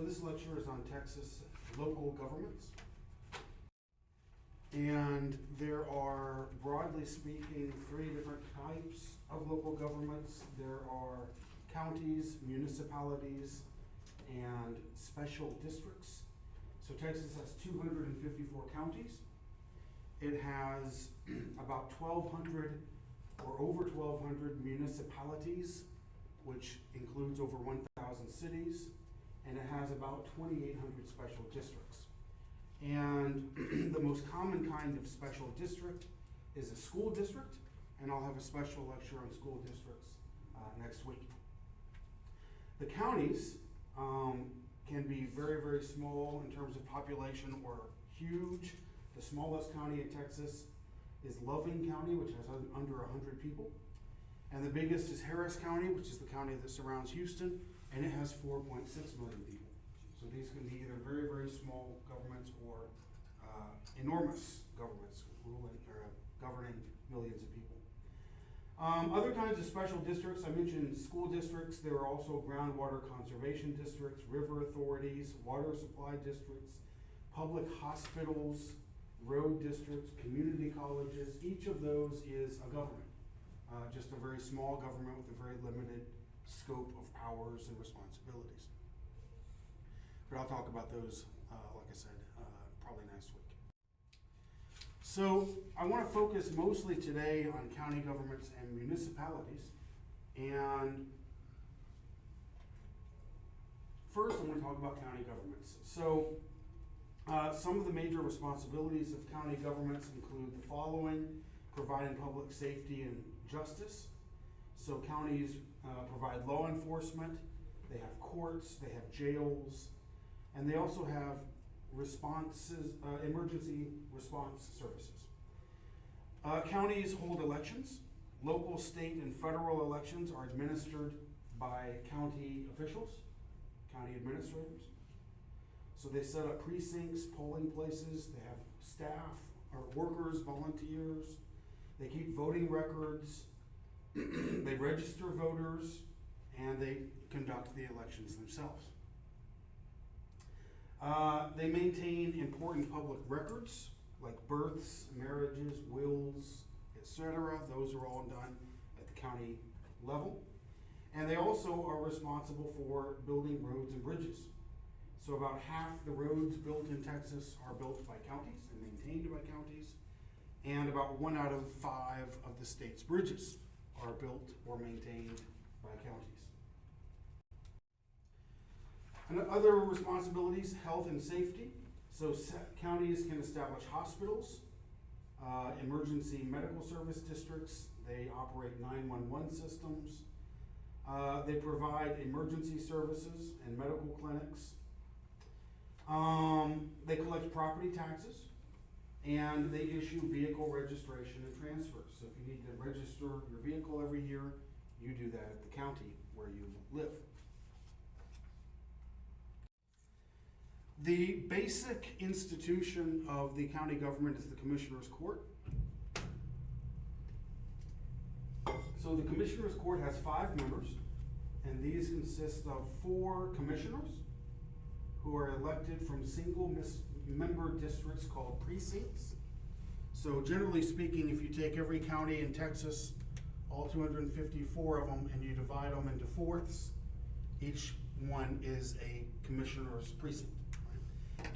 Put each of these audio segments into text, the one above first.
this lecture is on Texas local governments. And there are, broadly speaking, 3 different types of local governments. There are counties, municipalities, and special districts. So Texas has 254 counties. It has about 1,200 or over 1,200 municipalities, which includes over 1,000 cities, and it has about 2,800 special districts. And the most common kind of special district is a school district, and I'll have a special lecture on school districts next week. The counties can be very, very small in terms of population or huge. The smallest county in Texas is Loving County, which has under 100 people. And the biggest is Harris County, which is the county that surrounds Houston, and it has 4.6 million people. So these can be either very, very small governments or enormous governments ruling or governing millions of people. Other kinds of special districts, I mentioned school districts. There are also groundwater conservation districts, river authorities, water supply districts, public hospitals, road districts, community colleges. Each of those is a government, just a very small government with a very limited scope of powers and responsibilities. But I'll talk about those, like I said, probably next week. So I want to focus mostly today on county governments and municipalities. And first I want to talk about county governments. So some of the major responsibilities of county governments include the following: providing public safety and justice. So counties provide law enforcement, they have courts, they have jails, and they also have emergency response services. Counties hold elections. Local, state, and federal elections are administered by county officials, county administrators. So they set up precincts, polling places, they have staff or workers, volunteers, they keep voting records, they register voters, and they conduct the elections themselves. They maintain important public records like births, marriages, wills, etc. Those are all done at the county level. And they also are responsible for building roads and bridges. So about half the roads built in Texas are built by counties and maintained by counties, and about 1 out of 5 of the state's bridges are built or maintained by counties. And other responsibilities, health and safety. So counties can establish hospitals, emergency medical service districts. They operate 911 systems. They provide emergency services and medical clinics. They collect property taxes, and they issue vehicle registration and transfers. So if you need to register your vehicle every year, you do that at the county where you live. The basic institution of the county government is the Commissioner's Court. So the Commissioner's Court has 5 members, and these consist of 4 commissioners who are elected from single member districts called precincts. So generally speaking, if you take every county in Texas, all 254 of them, and you divide them into fourths, each one is a commissioner's precinct.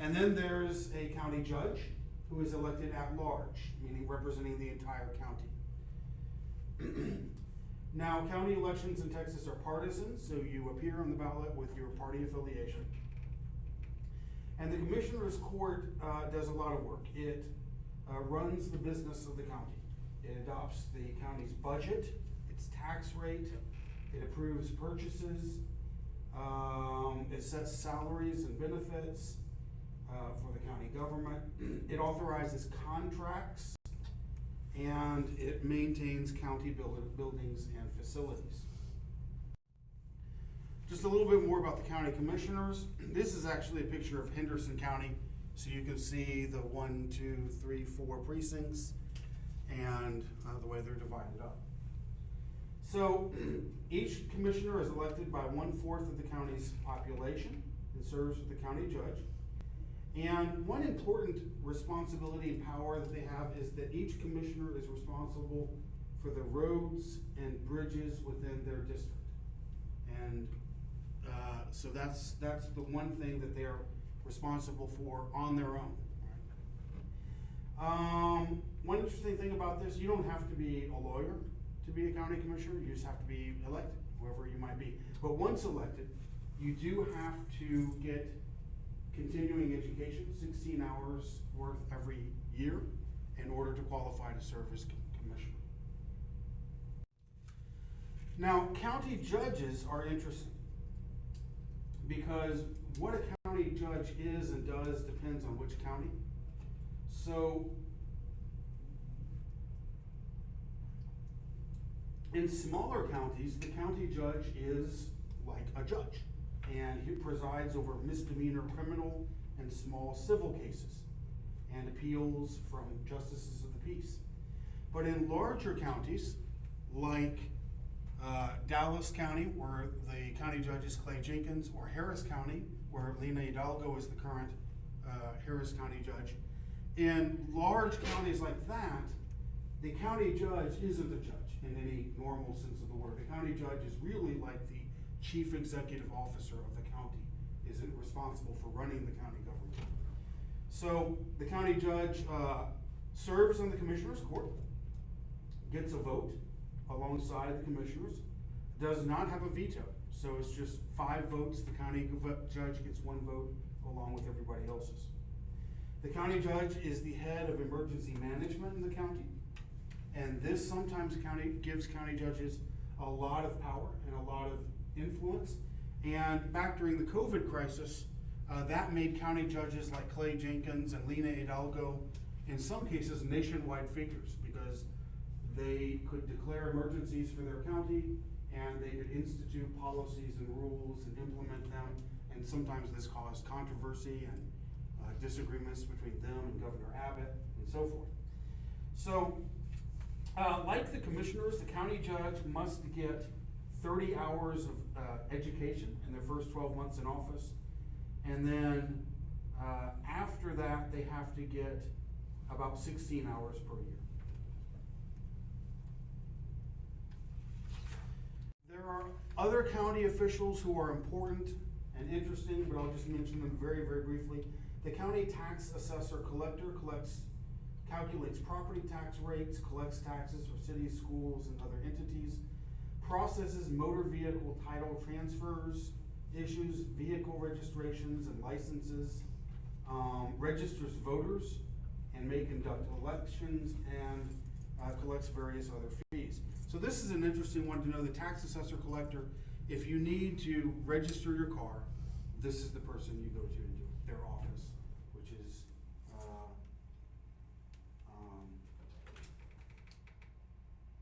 And then there's a county judge who is elected at large, meaning representing the entire county. Now, county elections in Texas are partisan, so you appear on the ballot with your party affiliation. And the Commissioner's Court does a lot of work. It runs the business of the county. It adopts the county's budget, its tax rate, it approves purchases, it sets salaries and benefits for the county government. It authorizes contracts, and it maintains county buildings and facilities. Just a little bit more about the county commissioners. This is actually a picture of Henderson County, so you can see the 1, 2, 3, 4 precincts and the way they're divided up. So each commissioner is elected by 1/4 of the county's population. and serves with the county judge. And one important responsibility and power that they have is that each commissioner is responsible for the roads and bridges within their district. And so that's the one thing that they're responsible for on their own. One interesting thing about this, you don't have to be a lawyer to be a county commissioner, you just have to be elected, whoever you might be. But once elected, you do have to get continuing education, 16 hours worth every year, in order to qualify to serve as commissioner. Now, county judges are interesting because what a county judge is and does depends on which county. So, in smaller counties, the county judge is like a judge, and he presides over misdemeanor criminal and small civil cases and appeals from justices of the peace. But in larger counties, like Dallas County, where the county judge is Clay Jenkins, or Harris County, where Lena Hidalgo is the current Harris County judge, in large counties like that, the county judge isn't a judge in any normal sense of the word. The county judge is really like the chief executive officer of the county, isn't responsible for running the county government. So the county judge serves on the commissioner's court, gets a vote alongside the commissioners, does not have a veto. So it's just 5 votes, the county judge gets 1 vote along with everybody else's. The county judge is the head of emergency management in the county, and this sometimes gives county judges a lot of power and a lot of influence. And back during the COVID crisis, that made county judges like Clay Jenkins and Lena Hidalgo, in some cases, nationwide figures, because they could declare emergencies for their county, and they could institute policies and rules and implement them, and sometimes this caused controversy and disagreements between them and Governor Abbott and so forth. So, like the commissioners, the county judge must get 30 hours of education in their first 12 months in office, and then after that they have to get about 16 hours per year. There are other county officials who are important and interesting, but I'll just mention them very, very briefly. The county tax assessor collector calculates property tax rates, collects taxes for cities, schools, and other entities, processes motor vehicle title transfers, issues vehicle registrations and licenses, registers voters, and may conduct elections, and collects various other fees. So this is an interesting one to know. The tax assessor collector, if you need to register your car, this is the person you go to and do it, their office,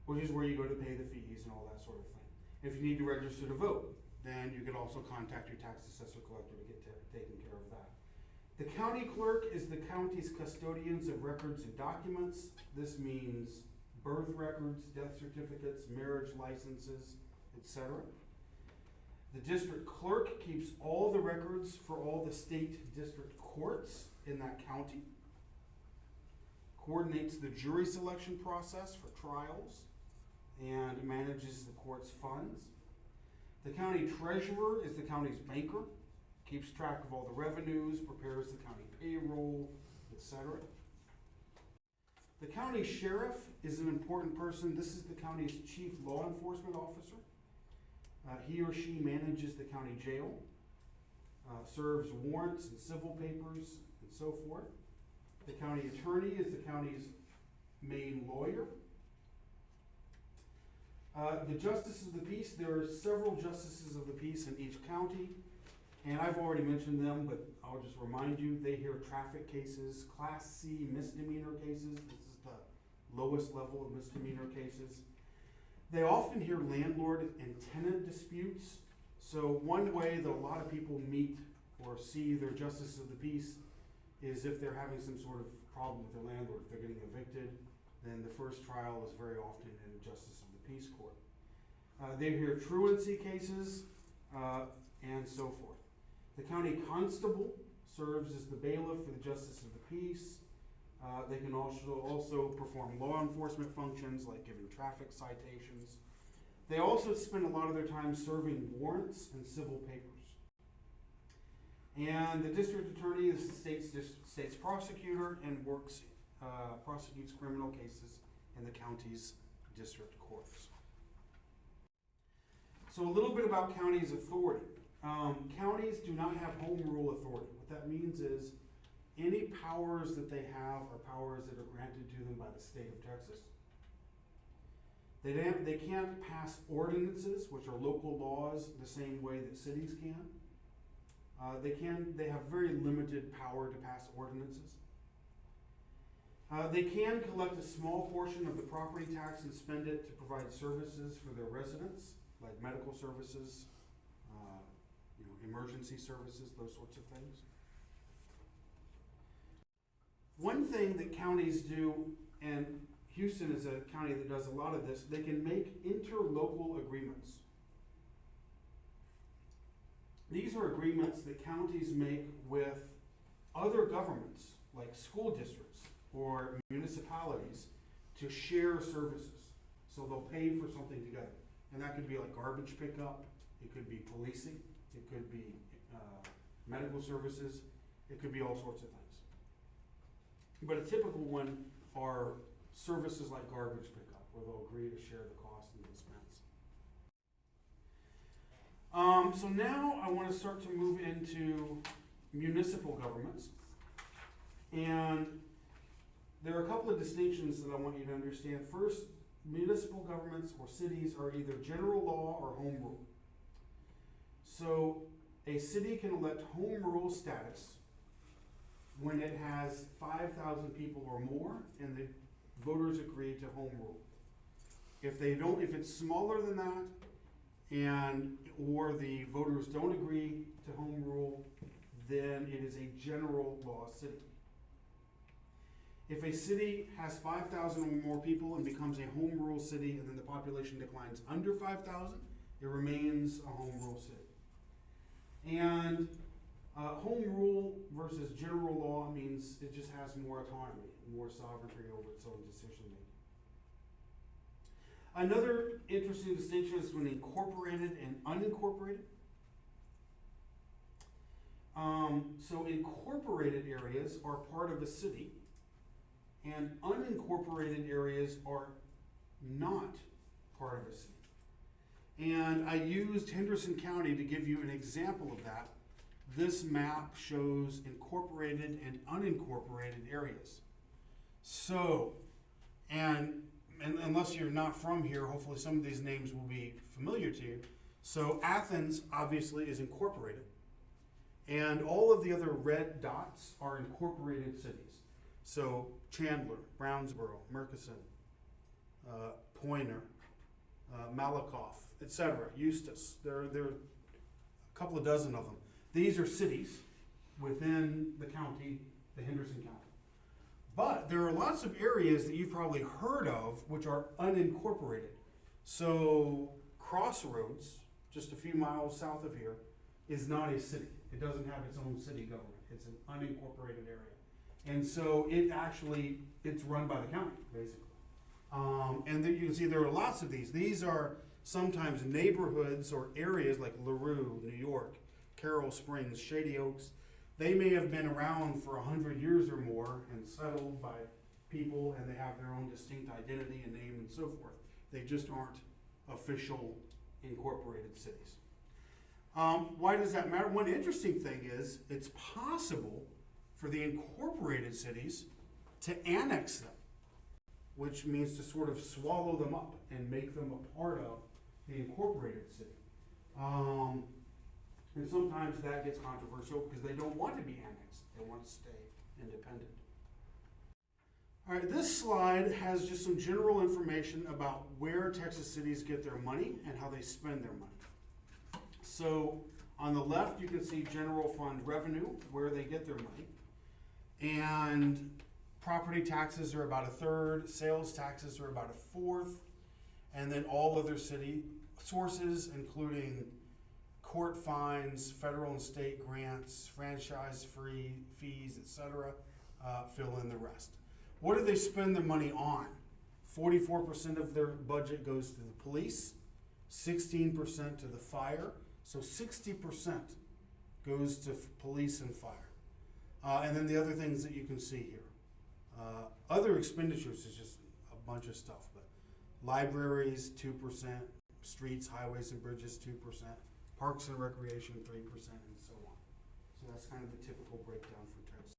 which is where you go to pay the fees and all that sort of thing. If you need to register to vote, then you can also contact your tax assessor collector to get taken care of that. The county clerk is the county's custodians of records and documents. This means birth records, death certificates, marriage licenses, etc. The district clerk keeps all the records for all the state district courts in that county, coordinates the jury selection process for trials, and manages the court's funds. The county treasurer is the county's banker, keeps track of all the revenues, prepares the county payroll, etc. The county sheriff is an important person. This is the county's chief law enforcement officer. He or she manages the county jail, serves warrants and civil papers, and so forth. The county attorney is the county's main lawyer. The justices of the peace, there are several justices of the peace in each county, and I've already mentioned them, but I'll just remind you, they hear traffic cases, Class C misdemeanor cases. This is the lowest level of misdemeanor cases. They often hear landlord and tenant disputes. So one way that a lot of people meet or see their justice of the peace is if they're having some sort of problem with their landlord. If they're getting evicted, then the first trial is very often in a justice of the peace court. They hear truancy cases and so forth. The county constable serves as the bailiff for the justice of the peace. They can also perform law enforcement functions like giving traffic citations. They also spend a lot of their time serving warrants and civil papers. And the district attorney is the state's prosecutor and prosecutes criminal cases in the county's district courts. So a little bit about counties' authority. Counties do not have home rule authority. What that means is any powers that they have are powers that are granted to them by the state of Texas. They can't pass ordinances, which are local laws, the same way that cities can. They have very limited power to pass ordinances. They can collect a small portion of the property tax and spend it to provide services for their residents, like medical services, emergency services, those sorts of things. One thing that counties do, and Houston is a county that does a lot of this, they can make interlocal agreements. These are agreements that counties make with other governments, like school districts or municipalities, to share services. So they'll pay for something together. And that could be like garbage pickup, it could be policing, it could be medical services, it could be all sorts of things. But a typical one are services like garbage pickup, where they'll agree to share the cost and the expense. So now I want to start to move into municipal governments. And there are a couple of distinctions that I want you to understand. First, municipal governments or cities are either general law or home rule. So a city can elect home rule status when it has 5,000 people or more and the voters agree to home rule. If it's smaller than that or the voters don't agree to home rule, then it is a general law city. If a city has 5,000 or more people and becomes a home rule city and then the population declines under 5,000, it remains a home rule city. And home rule versus general law means it just has more autonomy, more sovereignty over its own decision making. Another interesting distinction is between incorporated and unincorporated. So incorporated areas are part of a city, and unincorporated areas are not part of a city. And I used Henderson County to give you an example of that. This map shows incorporated and unincorporated areas. So, and unless you're not from here, hopefully some of these names will be familiar to you. So Athens obviously is incorporated. And all of the other red dots are incorporated cities. So Chandler, Brownsboro, Murchison, Poynter, Malakoff, etc., Eustis. There are a couple of dozen of them. These are cities within the county, the Henderson County. But there are lots of areas that you've probably heard of which are unincorporated. So Crossroads, just a few miles south of here, is not a city. It doesn't have its own city government. It's an unincorporated area. And so it's run by the county, basically. And there you can see there are lots of these. These are sometimes neighborhoods or areas like LaRue, New York, Carroll Springs, Shady Oaks. They may have been around for 100 years or more and settled by people, and they have their own distinct identity and name and so forth. They just aren't official incorporated cities. Why does that matter? One interesting thing is it's possible for the incorporated cities to annex them, which means to sort of swallow them up and make them a part of the incorporated city. And sometimes that gets controversial because they don't want to be annexed. They want to stay independent. All right, this slide has just some general information about where Texas cities get their money and how they spend their money. So on the left, you can see general fund revenue, where they get their money. And property taxes are about a third, sales taxes are about a fourth, and then all other city sources, including court fines, federal and state grants, franchise-free fees, etc. Fill in the rest. What do they spend their money on? 44% of their budget goes to the police, 16% to the fire, so 60% goes to police and fire. And then the other things that you can see here. Other expenditures is just a bunch of stuff, but libraries, 2%, streets, highways and bridges, 2%, parks and recreation, 3%, and so on. So that's kind of the typical breakdown for Texas.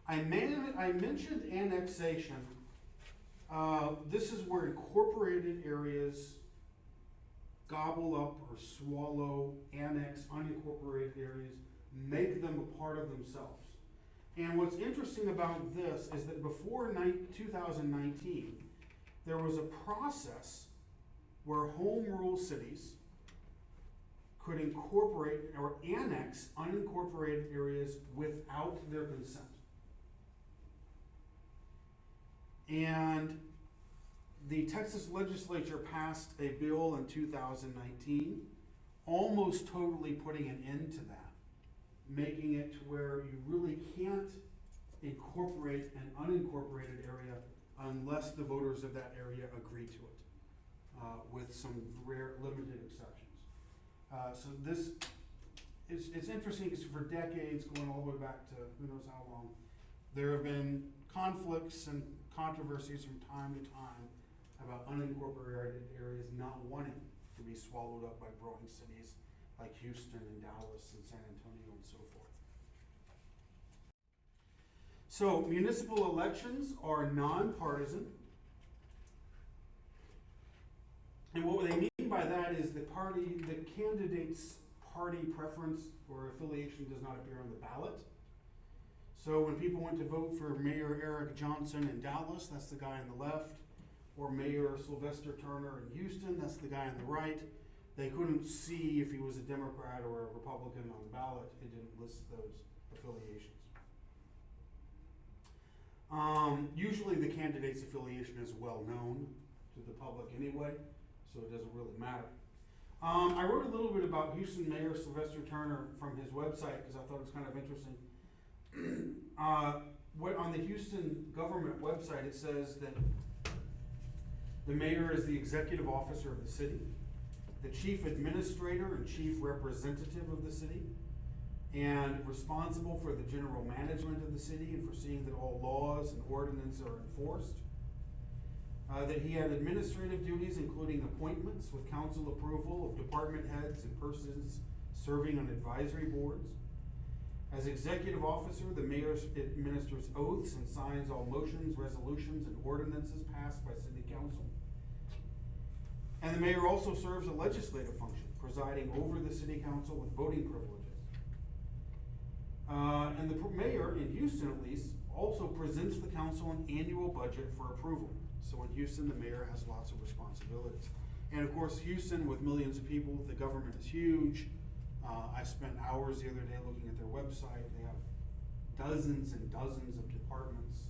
I mentioned annexation. This is where incorporated areas gobble up or swallow, annex unincorporated areas, make them a part of themselves. And what's interesting about this is that before 2019, there was a process where home rule cities could incorporate or annex unincorporated areas without their consent. And the Texas legislature passed a bill in 2019, almost totally putting an end to that, making it to where you really can't incorporate an unincorporated area unless the voters of that area agree to it, with some rare limited exceptions. So this it's interesting because for decades, going all the way back to who knows how long, there have been conflicts and controversies from time to time about unincorporated areas not wanting to be swallowed up by growing cities like Houston and Dallas and San Antonio and so forth. So municipal elections are nonpartisan. And what they mean by that is the candidate's party preference or affiliation does not appear on the ballot. So when people went to vote for Mayor Eric Johnson in Dallas, that's the guy on the left, or Mayor Sylvester Turner in Houston, that's the guy on the right, they couldn't see if he was a Democrat or a Republican on the ballot. It didn't list those affiliations. Usually the candidate's affiliation is well known to the public anyway, so it doesn't really matter. I wrote a little bit about Houston Mayor Sylvester Turner from his website because I thought it was kind of interesting. On the Houston government website, it says that the mayor is the executive officer of the city, the chief administrator and chief representative of the city, and responsible for the general management of the city and for seeing that all laws and ordinances are enforced. That he had administrative duties including appointments with council approval of department heads and persons serving on advisory boards. As executive officer, the mayor administers oaths and signs all motions, resolutions, and ordinances passed by city council. And the mayor also serves a legislative function, presiding over the city council with voting privileges. And the mayor, in Houston at least, also presents the council an annual budget for approval. So in Houston, the mayor has lots of responsibilities. And of course, Houston, with millions of people, the government is huge. I spent hours the other day looking at their website. They have dozens and dozens of departments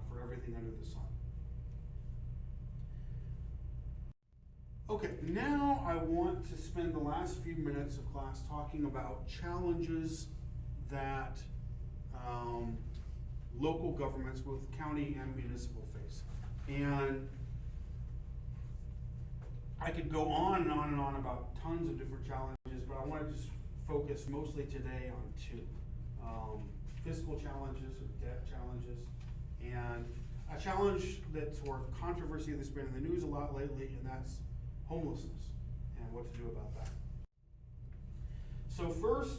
for everything under the sun. Okay, now I want to spend the last few minutes of class talking about challenges that local governments, both county and municipal, face. And I could go on and on and on about tons of different challenges, but I want to just focus mostly today on two. Fiscal challenges or debt challenges, and a challenge that's or controversy that's been in the news a lot lately, and that's homelessness and what to do about that. So first,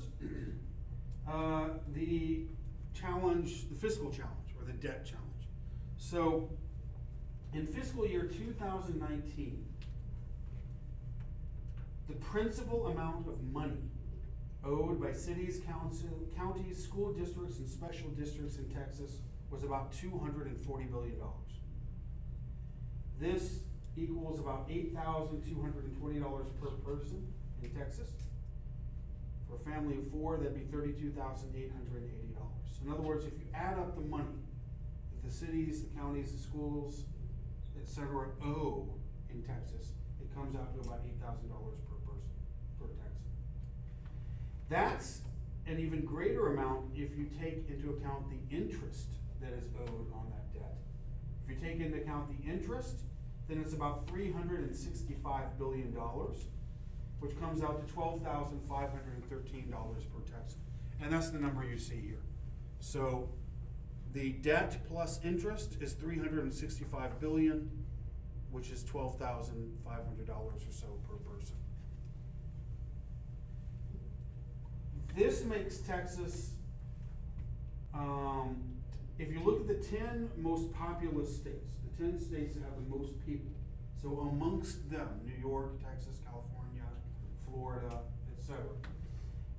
the fiscal challenge or the debt challenge. So in fiscal year 2019, the principal amount of money owed by cities, counties, school districts, and special districts in Texas was about $240 billion. This equals about $8,220 per person in Texas. For a family of four, that'd be $32,880. In other words, if you add up the money that the cities, the counties, the schools, etc. owe in Texas, it comes out to about $8,000 per person. That's an even greater amount if you take into account the interest that is owed on that debt. If you take into account the interest, then it's about $365 billion, which comes out to $12,513 per Texan. And that's the number you see here. So the debt plus interest is $365 billion, which is $12,500 or so per person. This makes Texas, if you look at the 10 most populous states, the 10 states that have the most people, so amongst them, New York, Texas, California, Florida, etc.,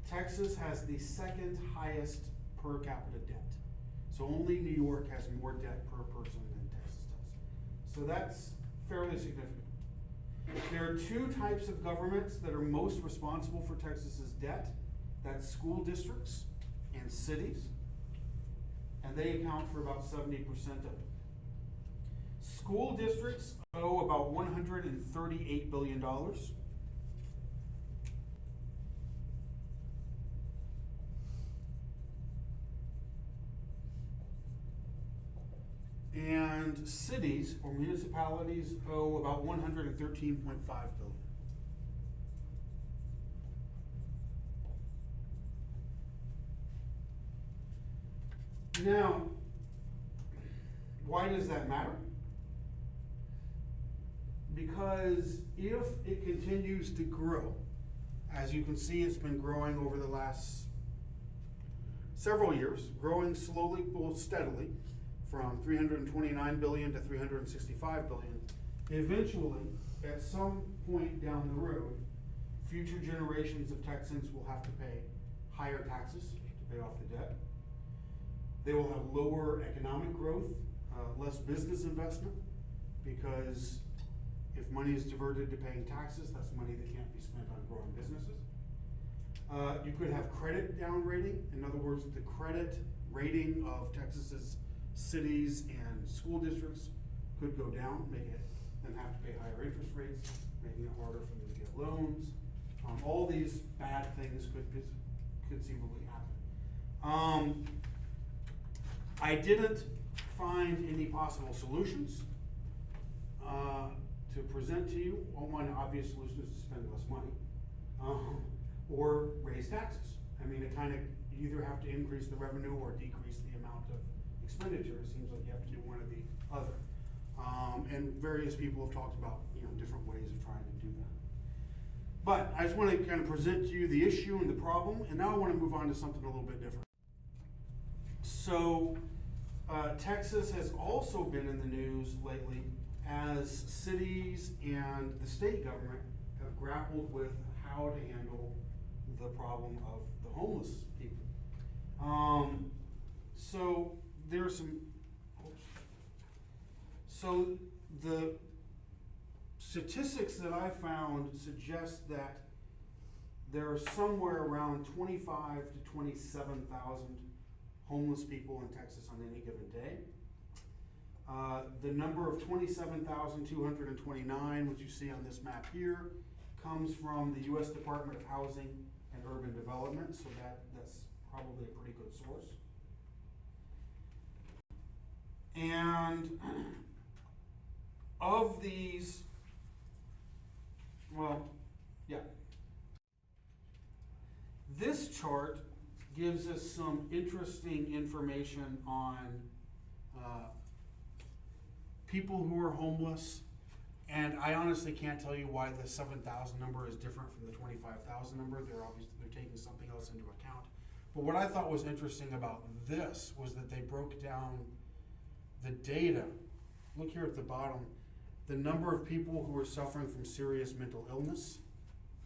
Texas has the second highest per capita debt. So only New York has more debt per person than Texas does. So that's fairly significant. There are two types of governments that are most responsible for Texas's debt. That's school districts and cities. And they account for about 70% of it. School districts owe about $138 billion. And cities or municipalities owe about $113.5 billion. Now, why does that matter? Because if it continues to grow, as you can see, it's been growing over the last several years, growing slowly, well, steadily, from $329 billion to $365 billion. Eventually, at some point down the road, future generations of Texans will have to pay higher taxes to pay off the debt. They will have lower economic growth, less business investment, because if money is diverted to paying taxes, that's money that can't be spent on growing businesses. You could have credit downrating. In other words, the credit rating of Texas's cities and school districts could go down, making them have to pay higher interest rates, making it harder for them to get loans. All these bad things could conceivably happen. I didn't find any possible solutions to present to you. One obvious solution is to spend less money or raise taxes. I mean, it kind of, you either have to increase the revenue or decrease the amount of expenditure. It seems like you have to do one or the other. And various people have talked about, different ways of trying to do that. But I just want to kind of present to you the issue and the problem, and now I want to move on to something a little bit different. So, Texas has also been in the news lately as cities and the state government have grappled with how to handle the problem of the homeless people. So there's some, so the statistics that I found suggest that there are somewhere around 25 to 27,000 homeless people in Texas on any given day. The number of 27,229, which you see on this map here, comes from the U.S. Department of Housing and Urban Development, so that's probably a pretty good source. And of these, this chart gives us some interesting information on people who are homeless, and I honestly can't tell you why the 7,000 number is different from the 25,000 number. They're taking something else into account. But what I thought was interesting about this was that they broke down the data. Look here at the bottom. The number of people who are suffering from serious mental illness,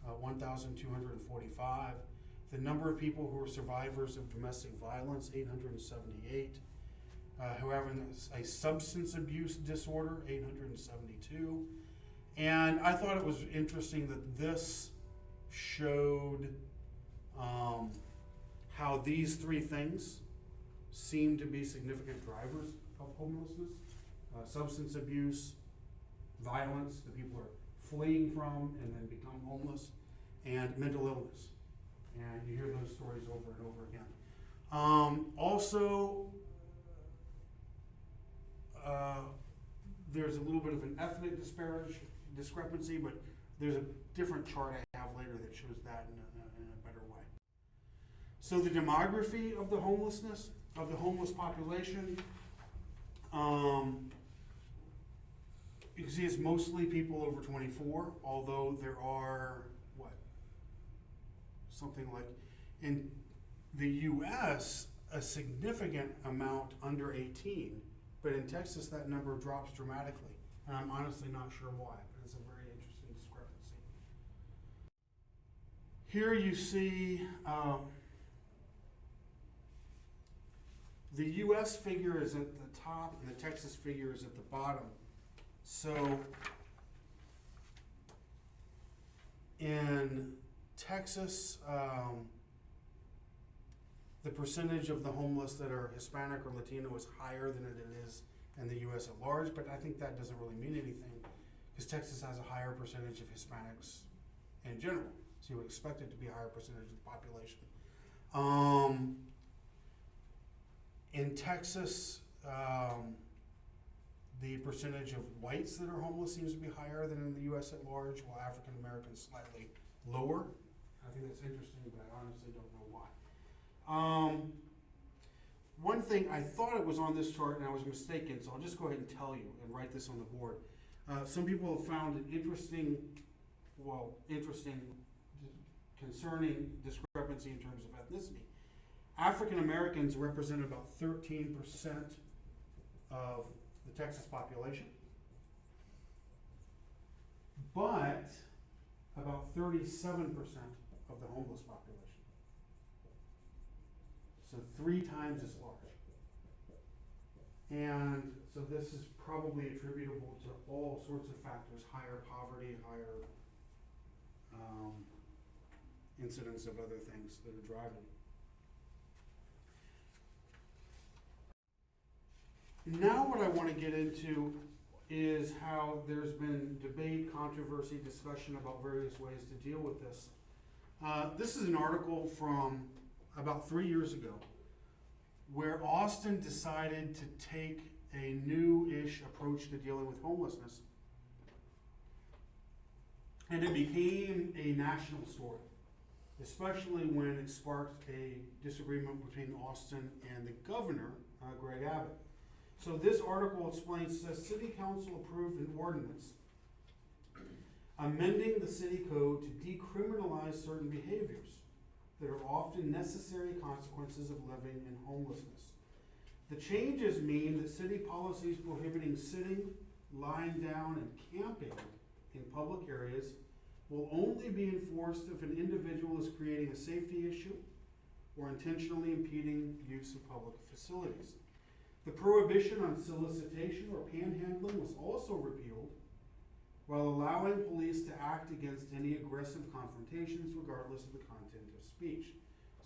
1,245. The number of people who are survivors of domestic violence, 878. Who have a substance abuse disorder, 872. And I thought it was interesting that this showed how these three things seem to be significant drivers of homelessness. Substance abuse, violence that people are fleeing from and then become homeless, and mental illness. And you hear those stories over and over again. Also, there's a little bit of an ethnic discrepancy, but there's a different chart I have later that shows that in a better way. So the demography of the homeless population, you can see it's mostly people over 24, although there are, something like, in the US, a significant amount under 18, but in Texas that number drops dramatically. And I'm honestly not sure why, but it's a very interesting discrepancy. Here you see the US figure is at the top and the Texas figure is at the bottom. So in Texas, the percentage of the homeless that are Hispanic or Latino is higher than it is in the US at large, but I think that doesn't really mean anything because Texas has a higher percentage of Hispanics in general. So you would expect it to be a higher percentage of the population. In Texas, the percentage of whites that are homeless seems to be higher than in the US at large, while African Americans slightly lower. I think that's interesting, but I honestly don't know why. One thing, I thought it was on this chart and I was mistaken, so I'll just go ahead and tell you and write this on the board. Some people have found an interesting, concerning discrepancy in terms of ethnicity. African Americans represent about 13% of the Texas population, but about 37% of the homeless population. So 3 times as large. And so this is probably attributable to all sorts of factors: higher poverty, higher incidence of other things that are driving. Now what I want to get into is how there's been debate, controversy, discussion about various ways to deal with this. This is an article from about 3 years ago where Austin decided to take a new-ish approach to dealing with homelessness. And it became a national story, especially when it sparked a disagreement between Austin and the governor, Greg Abbott. So this article explains that City Council approved an ordinance amending the city code to decriminalize certain behaviors that are often necessary consequences of living in homelessness. The changes mean that city policies prohibiting sitting, lying down, and camping in public areas will only be enforced if an individual is creating a safety issue or intentionally impeding use of public facilities. The prohibition on solicitation or panhandling was also repealed, while allowing police to act against any aggressive confrontations regardless of the content of speech.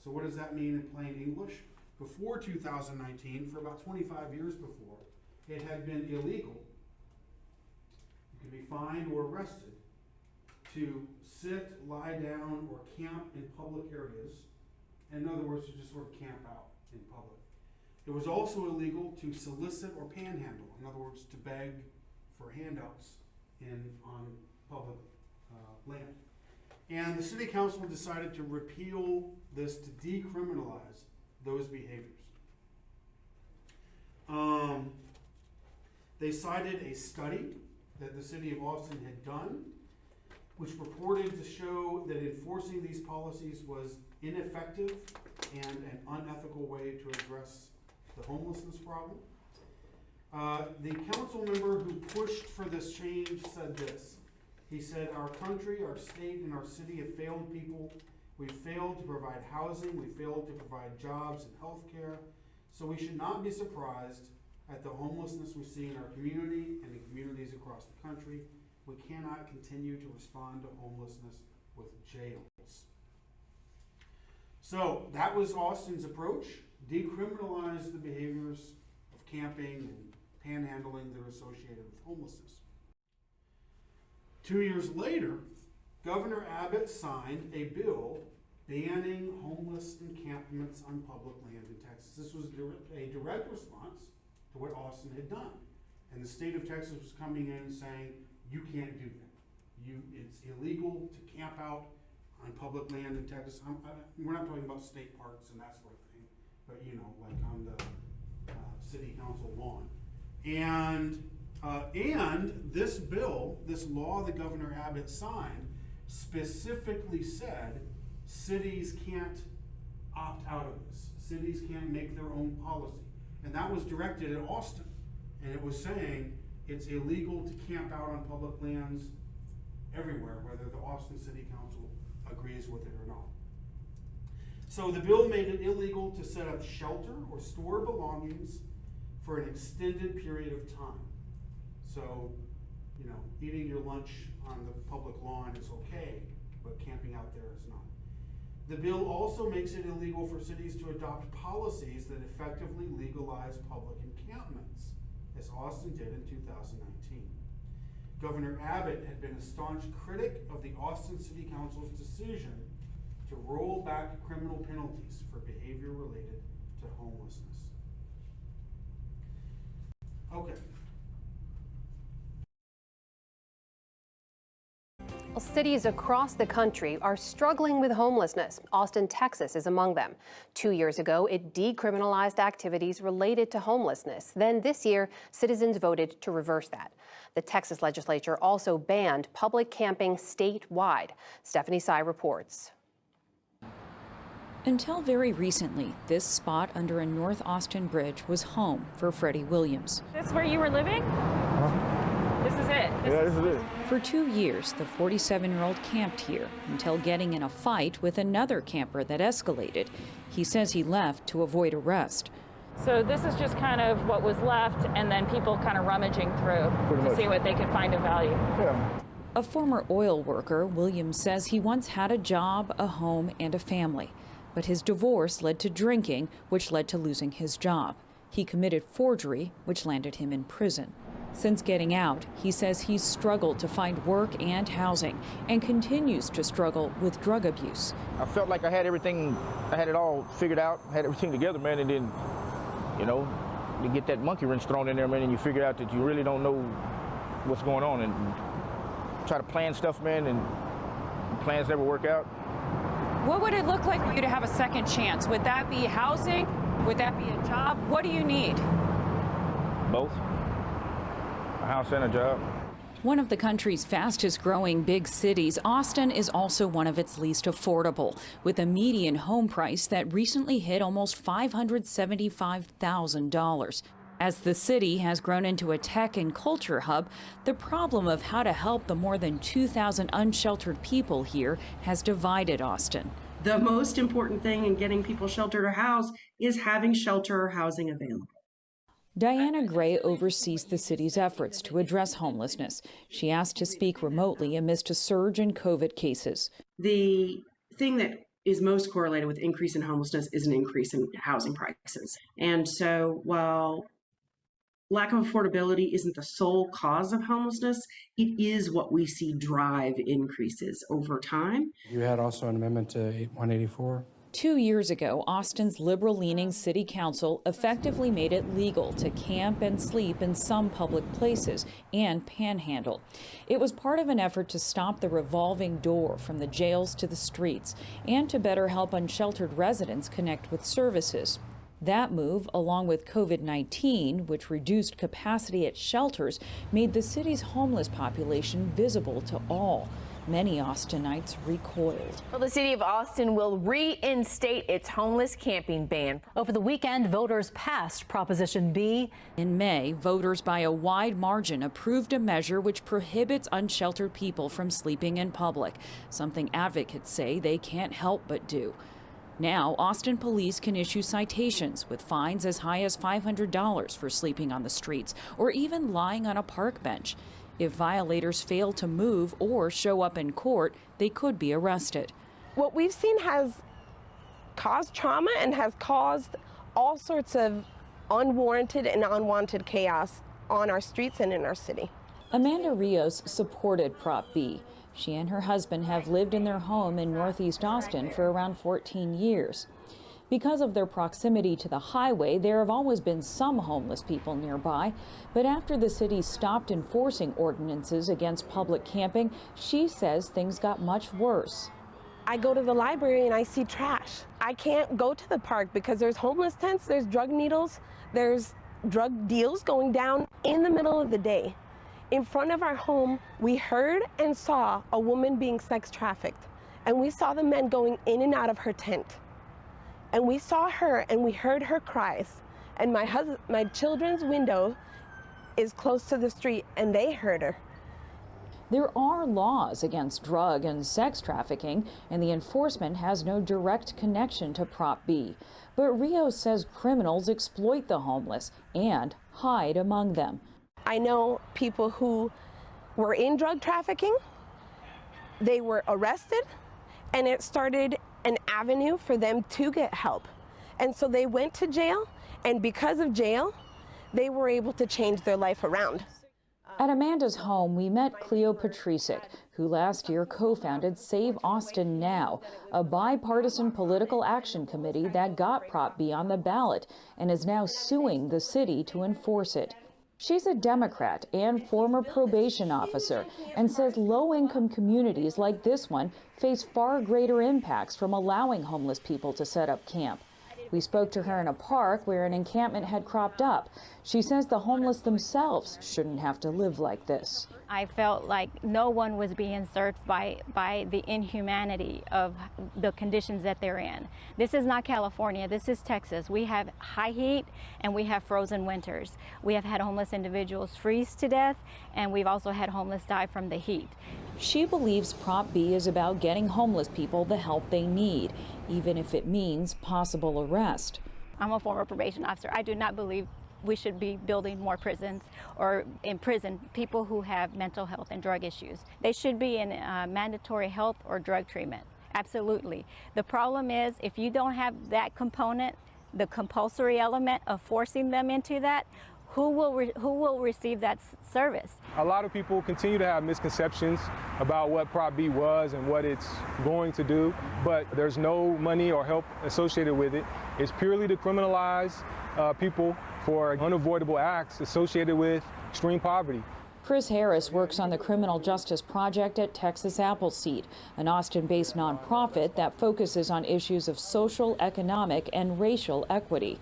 So what does that mean in plain English? Before 2019, for about 25 years before, it had been illegal, you could be fined or arrested, to sit, lie down, or camp in public areas. In other words, to just sort of camp out in public. It was also illegal to solicit or panhandle, in other words, to beg for handouts on public land. And the city council decided to repeal this to decriminalize those behaviors. They cited a study that the city of Austin had done, which purported to show that enforcing these policies was ineffective and an unethical way to address the homelessness problem. The council member who pushed for this change said this. He said, "Our country, our state, and our city have failed people. We've failed to provide housing. We've failed to provide jobs and health care. So we should not be surprised at the homelessness we see in our community and in communities across the country. We cannot continue to respond to homelessness with jails." So that was Austin's approach. Decriminalize the behaviors of camping and panhandling that are associated with homelessness. 2 years later, Governor Abbott signed a bill banning homeless encampments on public land in Texas. This was a direct response to what Austin had done. And the state of Texas was coming in and saying, you can't do that. It's illegal to camp out on public land in Texas. We're not talking about state parks and that sort of thing, but like on the city council lawn. And this bill, this law that Governor Abbott signed, specifically said cities can't opt out of this. Cities can't make their own policy. And that was directed at Austin. And it was saying it's illegal to camp out on public lands everywhere, whether the Austin City Council agrees with it or not. So the bill made it illegal to set up shelter or store belongings for an extended period of time. So, eating your lunch on the public lawn is okay, but camping out there is not. The bill also makes it illegal for cities to adopt policies that effectively legalize public encampments, as Austin did in 2019. Governor Abbott had been a staunch critic of the Austin City Council's decision to roll back criminal penalties for behavior related to homelessness. Okay. Well, cities across the country are struggling with homelessness. Austin, Texas is among them. 2 years ago, it decriminalized activities related to homelessness. Then this year, citizens voted to reverse that. The Texas legislature also banned public camping statewide. Stephanie Sy reports. Until very recently, this spot under a North Austin bridge was home for Freddie Williams. This where you were living? This is it? This is it. For 2 years, the 47-year-old camped here until getting in a fight with another camper that escalated. He says he left to avoid arrest. So this is just kind of what was left, and then people kind of rummaging through to see what they could find of value. Yeah. A former oil worker, Williams says he once had a job, a home, and a family. But his divorce led to drinking, which led to losing his job. He committed forgery, which landed him in prison. Since getting out, he says he's struggled to find work and housing and continues to struggle with drug abuse. I felt like I had everything, I had it all figured out, had everything together, man, and then, you get that monkey wrench thrown in there, man, and you figure out that you really don't know what's going on and try to plan stuff, man, and plans never work out. What would it look like for you to have a second chance? Would that be housing? Would that be a job? What do you need? Both. A house and a job. One of the country's fastest growing big cities, Austin is also one of its least affordable, with a median home price that recently hit almost $575,000. As the city has grown into a tech and culture hub, the problem of how to help the more than 2,000 unsheltered people here has divided Austin. The most important thing in getting people sheltered or housed is having shelter or housing available. Diana Gray oversees the city's efforts to address homelessness. She asked to speak remotely amidst a surge in COVID cases. The thing that is most correlated with increase in homelessness is an increase in housing prices. And so while lack of affordability isn't the sole cause of homelessness, it is what we see drive increases over time. You had also an amendment to 184. 2 years ago, Austin's liberal-leaning city council effectively made it legal to camp and sleep in some public places and panhandle. It was part of an effort to stop the revolving door from the jails to the streets and to better help unsheltered residents connect with services. That move, along with COVID-19, which reduced capacity at shelters, made the city's homeless population visible to all. Many Austinites recoiled. Well, the city of Austin will reinstate its homeless camping ban. Over the weekend, voters passed Proposition B. In May, voters by a wide margin approved a measure which prohibits unsheltered people from sleeping in public, something advocates say they can't help but do. Now, Austin police can issue citations with fines as high as $500 for sleeping on the streets or even lying on a park bench. If violators fail to move or show up in court, they could be arrested. What we've seen has caused trauma and has caused all sorts of unwarranted and unwanted chaos on our streets and in our city. Amanda Rios supported Prop B. She and her husband have lived in their home in Northeast Austin for around 14 years. Because of their proximity to the highway, there have always been some homeless people nearby. But after the city stopped enforcing ordinances against public camping, she says things got much worse. I go to the library and I see trash. I can't go to the park because there's homeless tents, there's drug needles, there's drug deals going down in the middle of the day. In front of our home, we heard and saw a woman being sex trafficked, and we saw the men going in and out of her tent. And we saw her and we heard her cries. And my children's window is close to the street and they heard her. There are laws against drug and sex trafficking, and the enforcement has no direct connection to Prop B. But Rios says criminals exploit the homeless and hide among them. I know people who were in drug trafficking, they were arrested, and it started an avenue for them to get help. And so they went to jail, and because of jail, they were able to change their life around. At Amanda's home, we met Cleo Patricic, who last year co-founded Save Austin Now, a bipartisan political action committee that got Prop B on the ballot and is now suing the city to enforce it. She's a Democrat and former probation officer and says low-income communities like this one face far greater impacts from allowing homeless people to set up camp. We spoke to her in a park where an encampment had cropped up. She says the homeless themselves shouldn't have to live like this. I felt like no one was being served by the inhumanity of the conditions that they're in. This is not California, this is Texas. We have high heat and we have frozen winters. We have had homeless individuals freeze to death, and we've also had homeless die from the heat. She believes Prop B is about getting homeless people the help they need, even if it means possible arrest. I'm a former probation officer. I do not believe we should be building more prisons or imprison people who have mental health and drug issues. They should be in mandatory health or drug treatment. Absolutely. The problem is if you don't have that component, the compulsory element of forcing them into that, who will receive that service? A lot of people continue to have misconceptions about what Prop B was and what it's going to do, but there's no money or help associated with it. It's purely to criminalize people for unavoidable acts associated with extreme poverty. Chris Harris works on the Criminal Justice Project at Texas Appleseed, an Austin-based nonprofit that focuses on issues of social, economic, and racial equity.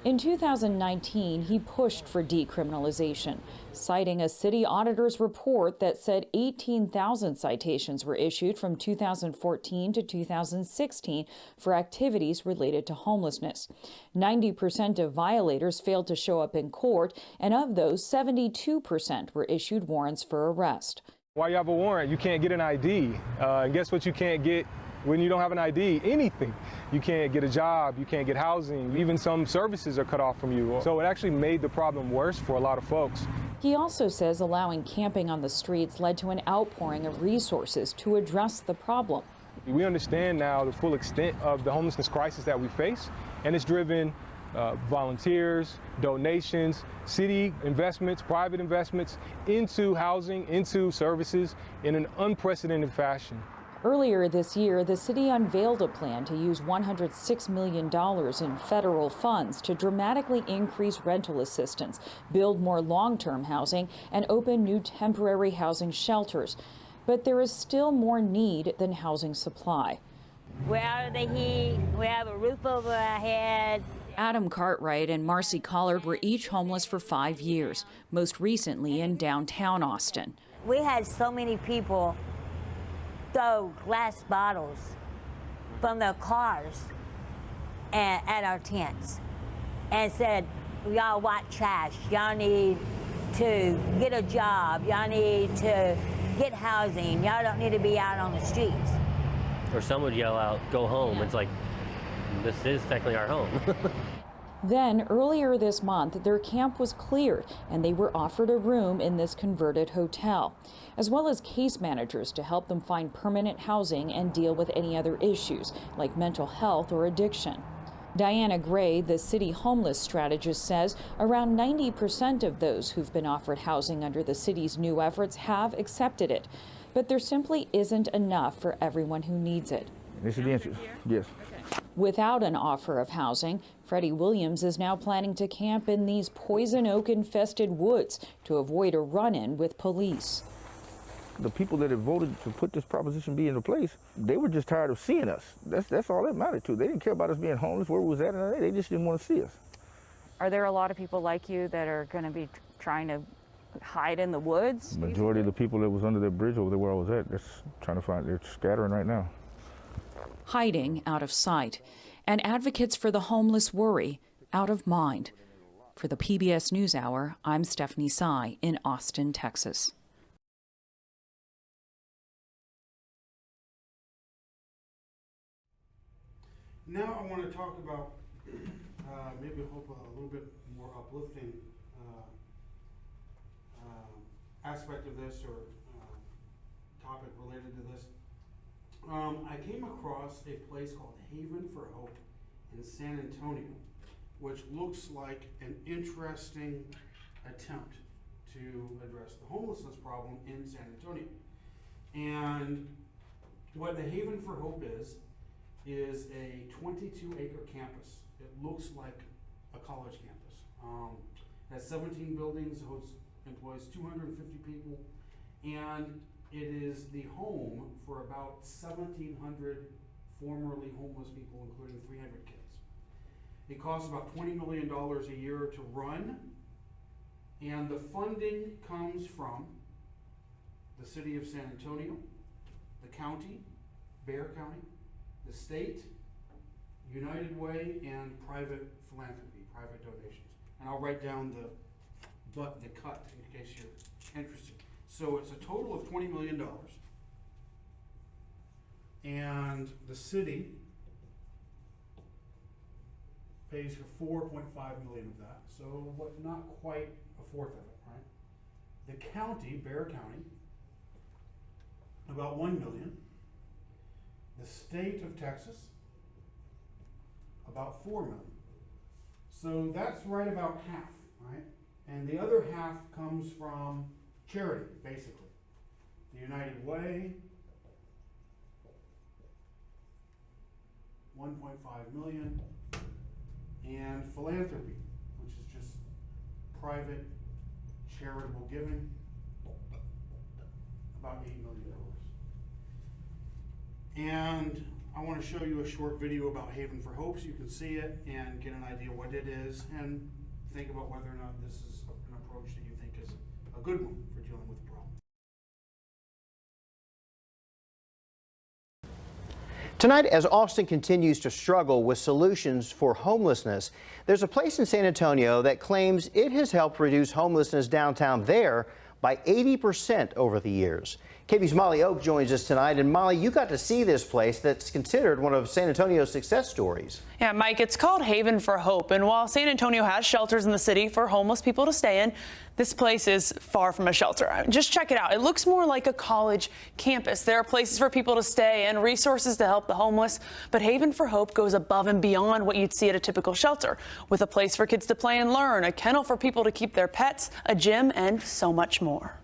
In 2019, he pushed for decriminalization, citing a city auditor's report that said 18,000 citations were issued from 2014 to 2016 for activities related to homelessness. 90% of violators failed to show up in court, and of those, 72% were issued warrants for arrest. While you have a warrant, you can't get an ID. And guess what you can't get when you don't have an ID? Anything. You can't get a job, you can't get housing, even some services are cut off from you. So it actually made the problem worse for a lot of folks. He also says allowing camping on the streets led to an outpouring of resources to address the problem. We understand now the full extent of the homelessness crisis that we face, and it's driven volunteers, donations, city investments, private investments into housing, into services in an unprecedented fashion. Earlier this year, the city unveiled a plan to use $106 million in federal funds to dramatically increase rental assistance, build more long-term housing, and open new temporary housing shelters. But there is still more need than housing supply. We're out of the heat, we have a roof over our head. Adam Cartwright and Marcy Collard were each homeless for 5 years, most recently in downtown Austin. We had so many people throw glass bottles from their cars at our tents and said, y'all white trash, y'all need to get a job, y'all need to get housing, y'all don't need to be out on the streets. Or some would yell out, go home. It's like, this is technically our home. Then, earlier this month, their camp was cleared and they were offered a room in this converted hotel, as well as case managers to help them find permanent housing and deal with any other issues like mental health or addiction. Diana Gray, the city homeless strategist, says around 90% of those who've been offered housing under the city's new efforts have accepted it. But there simply isn't enough for everyone who needs it. This is the entrance. Yes. Without an offer of housing, Freddie Williams is now planning to camp in these poison oak infested woods to avoid a run-in with police. The people that had voted to put this Proposition B into place, they were just tired of seeing us. That's all that mattered to. They didn't care about us being homeless, where we was at, and they just didn't want to see us. Are there a lot of people like you that are going to be trying to hide in the woods? The majority of the people that was under that bridge over there where I was at, that's trying to find, they're scattering right now. Hiding out of sight, and advocates for the homeless worry out of mind. For the PBS NewsHour, I'm Stephanie Sy in Austin, Texas. Now I want to talk about maybe hope a little bit more uplifting aspect of this or topic related to this. I came across a place called Haven for Hope in San Antonio, which looks like an interesting attempt to address the homelessness problem in San Antonio. And what the Haven for Hope is a 22-acre campus. It looks like a college campus. It has 17 buildings, employs 250 people, and it is the home for about 1,700 formerly homeless people, including 300 kids. It costs about $20 million a year to run, and the funding comes from the city of San Antonio, the county, Bexar County, the state, United Way, and private philanthropy, private donations. And I'll write down the cut in case you're interested. So it's a total of $20 million. And the city pays for $4.5 million of that. So not quite a fourth of it, right? The county, Bexar County, about $1 million. The state of Texas, about $4 million. So that's right about half, right? And the other half comes from charity, basically. The United Way, $1.5 million, and philanthropy, which is just private charitable giving, about $8 million. And I want to show you a short video about Haven for Hope so you can see it and get an idea what it is and think about whether or not this is an approach that you think is a good one for dealing with the problem. Tonight, as Austin continues to struggle with solutions for homelessness, there's a place in San Antonio that claims it has helped reduce homelessness downtown there by 80% over the years. KB's Molly Oak joins us tonight. And Molly, you got to see this place that's considered one of San Antonio's success stories. Yeah, Mike, it's called Haven for Hope. And while San Antonio has shelters in the city for homeless people to stay in, this place is far from a shelter. Just check it out. It looks more like a college campus. There are places for people to stay and resources to help the homeless. But Haven for Hope goes above and beyond what you'd see at a typical shelter, with a place for kids to play and learn, a kennel for people to keep their pets, a gym, and so much more.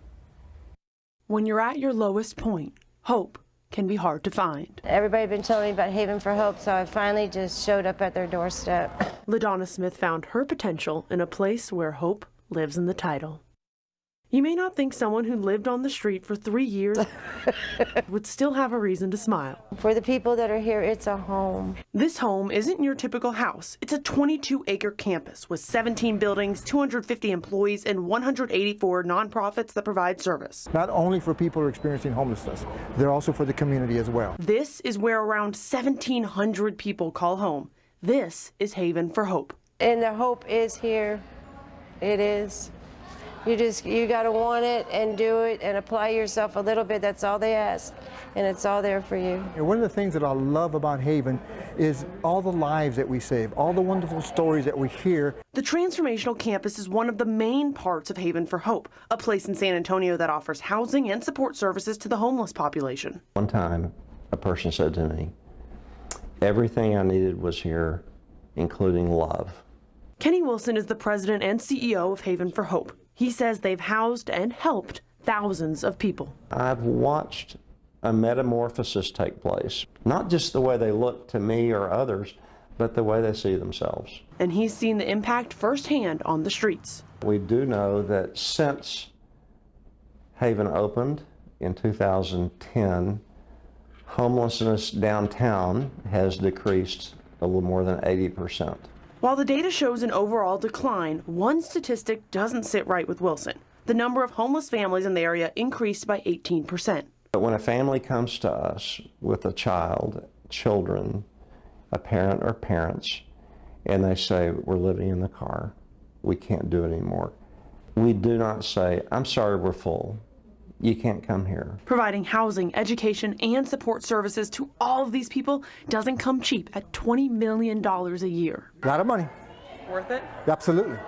When you're at your lowest point, hope can be hard to find. Everybody been telling me about Haven for Hope, so I finally just showed up at their doorstep. LaDonna Smith found her potential in a place where hope lives in the title. You may not think someone who lived on the street for 3 years would still have a reason to smile. For the people that are here, it's a home. This home isn't your typical house. It's a 22-acre campus with 17 buildings, 250 employees, and 184 nonprofits that provide service. Not only for people who are experiencing homelessness, they're also for the community as well. This is where around 1,700 people call home. This is Haven for Hope. And the hope is here. It is. You got to want it and do it and apply yourself a little bit. That's all they ask, and it's all there for you. And one of the things that I love about Haven is all the lives that we save, all the wonderful stories that we hear. The transformational campus is one of the main parts of Haven for Hope, a place in San Antonio that offers housing and support services to the homeless population. One time, a person said to me, everything I needed was here, including love. Kenny Wilson is the president and CEO of Haven for Hope. He says they've housed and helped thousands of people. I've watched a metamorphosis take place, not just the way they look to me or others, but the way they see themselves. And he's seen the impact firsthand on the streets. We do know that since Haven opened in 2010, homelessness downtown has decreased a little more than 80%. While the data shows an overall decline, one statistic doesn't sit right with Wilson. The number of homeless families in the area increased by 18%. But when a family comes to us with a child, children, a parent or parents, and they say, we're living in the car, we can't do it anymore, we do not say, I'm sorry, we're full. You can't come here. Providing housing, education, and support services to all of these people doesn't come cheap at $20 million a year. A lot of money. Worth it? Absolutely.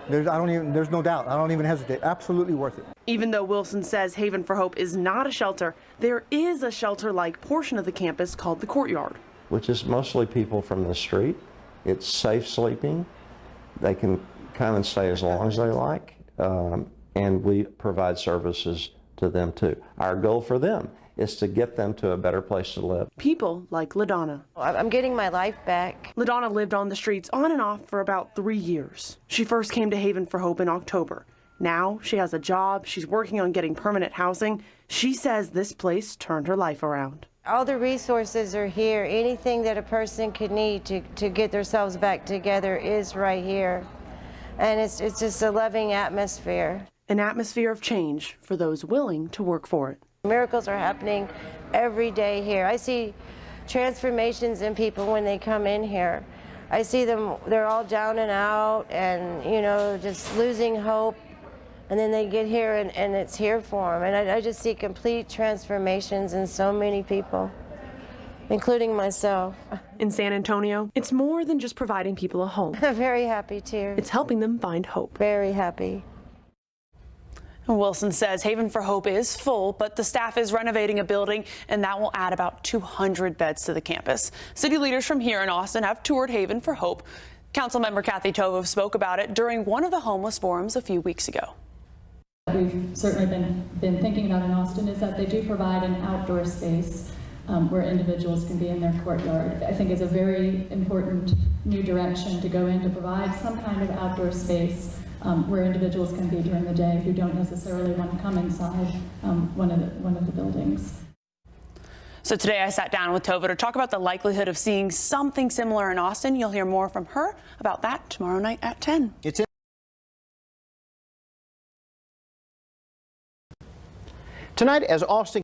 There's no doubt. I don't even hesitate. Absolutely worth it. Even though Wilson says Haven for Hope is not a shelter, there is a shelter-like portion of the campus called the Courtyard, which is mostly people from the street. It's safe sleeping. They can come and stay as long as they like, and we provide services to them too. Our goal for them is to get them to a better place to live. People like LaDonna. I'm getting my life back. LaDonna lived on the streets on and off for about 3 years. She first came to Haven for Hope in October. Now she has a job, she's working on getting permanent housing. She says this place turned her life around. All the resources are here. Anything that a person could need to get themselves back together is right here. And it's just a loving atmosphere. An atmosphere of change for those willing to work for it. Miracles are happening every day here. I see transformations in people when they come in here. I see them, they're all down and out and, you know, just losing hope. And then they get here and it's here for them. And I just see complete transformations in so many people, including myself. In San Antonio, it's more than just providing people a home. I'm very happy too. It's helping them find hope. Very happy. Wilson says Haven for Hope is full, but the staff is renovating a building, and that will add about 200 beds to the campus. City leaders from here in Austin have toured Haven for Hope. Councilmember Kathy Tovov spoke about it during one of the homeless forums a few weeks ago. We've certainly been thinking about in Austin is that they do provide an outdoor space where individuals can be in their courtyard. I think it's a very important new direction to go in to provide some kind of outdoor space where individuals can be during the day who don't necessarily want to come inside one of the buildings. So today I sat down with Tova to talk about the likelihood of seeing something similar in Austin. You'll hear more from her about that tomorrow night at 10. Tonight, as Austin